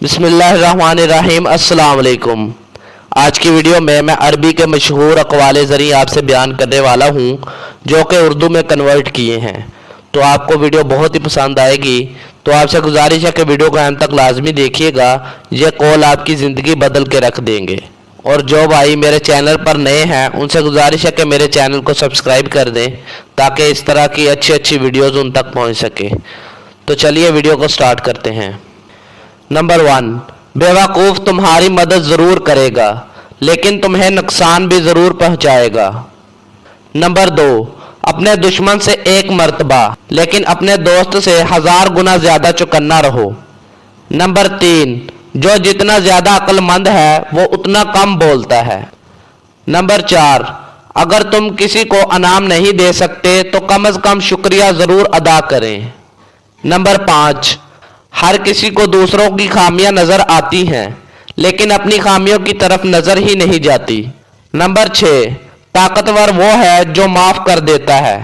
बिस्मिल्लाहिर्रहमानिर्रहीम। अस्सलाम वालेकुम। आज की वीडियो में मैं अरबी के मशहूर अक़वाल ज़री आपसे बयान करने वाला हूँ जो कि उर्दू में कन्वर्ट किए हैं। तो आपको वीडियो बहुत ही पसंद आएगी। तो आपसे गुजारिश है कि वीडियो को अंत तक लाजमी देखिएगा। ये कौल आपकी ज़िंदगी बदल के रख देंगे। और जो भाई मेरे चैनल पर नए हैं उनसे गुजारिश है कि मेरे चैनल को सब्सक्राइब कर दें ताकि इस तरह की अच्छी वीडियोज़ उन तक पहुँच सके। तो चलिए वीडियो को स्टार्ट करते हैं। नंबर 1, बेवकूफ़ तुम्हारी मदद ज़रूर करेगा लेकिन तुम्हें नुकसान भी ज़रूर पहुंचाएगा। नंबर 2, अपने दुश्मन से एक मर्तबा लेकिन अपने दोस्त से 1000 गुना ज़्यादा चौकन्ना रहो। नंबर 3, जो जितना ज़्यादा अक्लमंद है वो उतना कम बोलता है। नंबर 4, अगर तुम किसी को इनाम नहीं दे सकते तो कम अज़ कम शुक्रिया ज़रूर अदा करें। नंबर 5, हर किसी को दूसरों की खामियां नज़र आती हैं लेकिन अपनी खामियों की तरफ नज़र ही नहीं जाती। नंबर 6, ताकतवर वो है जो माफ़ कर देता है।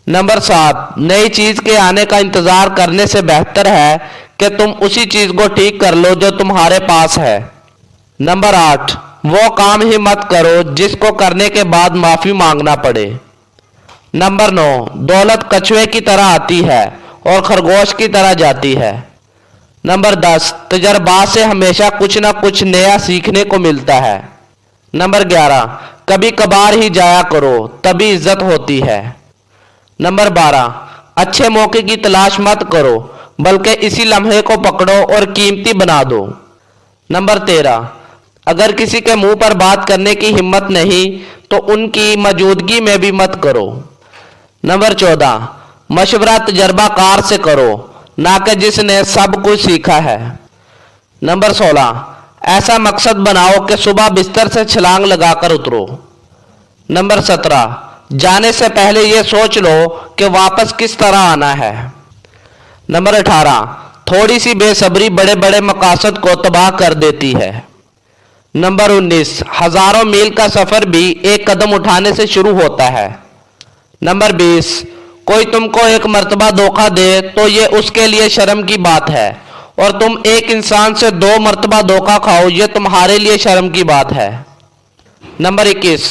नंबर 7, नई चीज़ के आने का इंतज़ार करने से बेहतर है कि तुम उसी चीज़ को ठीक कर लो जो तुम्हारे पास है। नंबर 8, वो काम ही मत करो जिसको करने के बाद माफ़ी मांगना पड़े। नंबर 9, दौलत कछुए की तरह आती है और खरगोश की तरह जाती है। नंबर 10, तजर्बात से हमेशा कुछ ना कुछ नया सीखने को मिलता है। नंबर 11, कभी कभार ही जाया करो तभी इज्जत होती है। नंबर 12, अच्छे मौके की तलाश मत करो बल्कि इसी लम्हे को पकड़ो और कीमती बना दो। नंबर 13, अगर किसी के मुंह पर बात करने की हिम्मत नहीं तो उनकी मौजूदगी में भी मत करो। नंबर 14, मशवरा तजर्बाकार से करो ना कि जिसने सब कुछ सीखा है। नंबर 16, ऐसा मकसद बनाओ कि सुबह बिस्तर से छलांग लगाकर उतरो। नंबर 17, जाने से पहले ये सोच लो कि वापस किस तरह आना है। नंबर 18, थोड़ी सी बेसब्री बड़े बड़े मकासद को तबाह कर देती है। नंबर 19, हज़ारों मील का सफ़र भी एक कदम उठाने से शुरू होता है। नंबर 20, कोई तुमको एक मर्तबा धोखा दे तो ये उसके लिए शर्म की बात है और तुम एक इंसान से 2 मर्तबा धोखा खाओ ये तुम्हारे लिए शर्म की बात है। नंबर 21,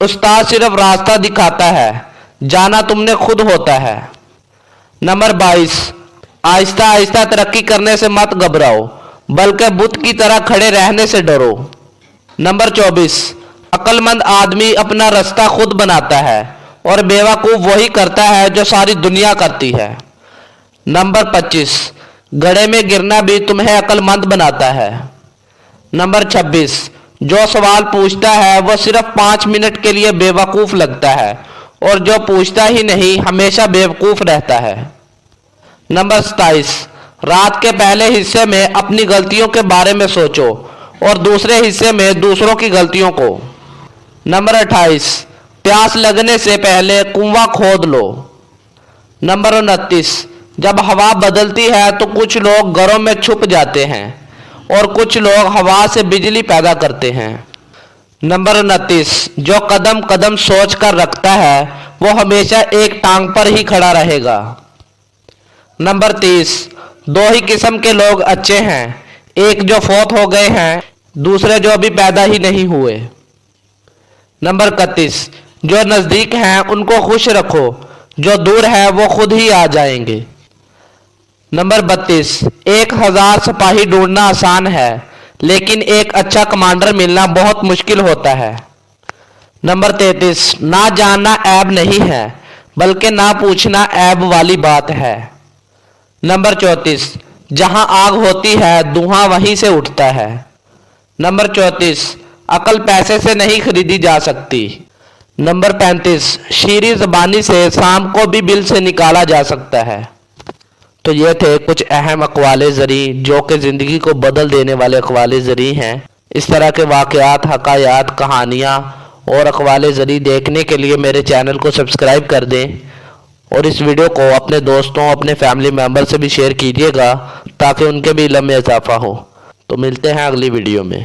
उस्ताद सिर्फ रास्ता दिखाता है, जाना तुमने खुद होता है। नंबर 22, आहिस्ता आहिस्ता तरक्की करने से मत घबराओ बल्कि बुत की तरह खड़े रहने से डरो। नंबर 24, अक्लमंद आदमी अपना रास्ता खुद बनाता है और बेवकूफ़ वही करता है जो सारी दुनिया करती है। नंबर 25, गड्ढे में गिरना भी तुम्हें अक्लमंद बनाता है। नंबर 26, जो सवाल पूछता है वो सिर्फ 5 मिनट के लिए बेवकूफ़ लगता है और जो पूछता ही नहीं हमेशा बेवकूफ़ रहता है। नंबर 27, रात के पहले हिस्से में अपनी गलतियों के बारे में सोचो और दूसरे हिस्से में दूसरों की गलतियों को। नंबर 28, प्यास लगने से पहले कुआं खोद लो। नंबर 29, जब हवा बदलती है तो कुछ लोग घरों में छुप जाते हैं और कुछ लोग हवा से बिजली पैदा करते हैं। नंबर 29, जो कदम कदम सोच कर रखता है वो हमेशा एक टांग पर ही खड़ा रहेगा। नंबर 30, 2 ही किस्म के लोग अच्छे हैं, एक जो फौत हो गए हैं दूसरे जो अभी पैदा ही नहीं हुए। नंबर 31, जो नज़दीक हैं उनको खुश रखो, जो दूर है वो खुद ही आ जाएंगे। नंबर 32, 1000 सिपाही ढूंढना आसान है लेकिन एक अच्छा कमांडर मिलना बहुत मुश्किल होता है। नंबर 33, ना जानना ऐब नहीं है बल्कि ना पूछना ऐब वाली बात है। नंबर 34, जहां आग होती है धुआं वहीं से उठता है। नंबर 34, अकल पैसे से नहीं खरीदी जा सकती। नंबर 35, शीरी ज़बानी से शाम को भी बिल से निकाला जा सकता है। तो ये थे कुछ अहम अक़वाल ज़री जो कि ज़िंदगी को बदल देने वाले अक़वाल ज़री हैं। इस तरह के वाक़यात, हकायात, कहानियाँ और अक़वाल ज़री देखने के लिए मेरे चैनल को सब्सक्राइब कर दें और इस वीडियो को अपने दोस्तों, अपने फैमिली मेम्बर से भी शेयर कीजिएगा ताकि उनके भी इल्म में इजाफ़ा हो। तो मिलते हैं अगली वीडियो में।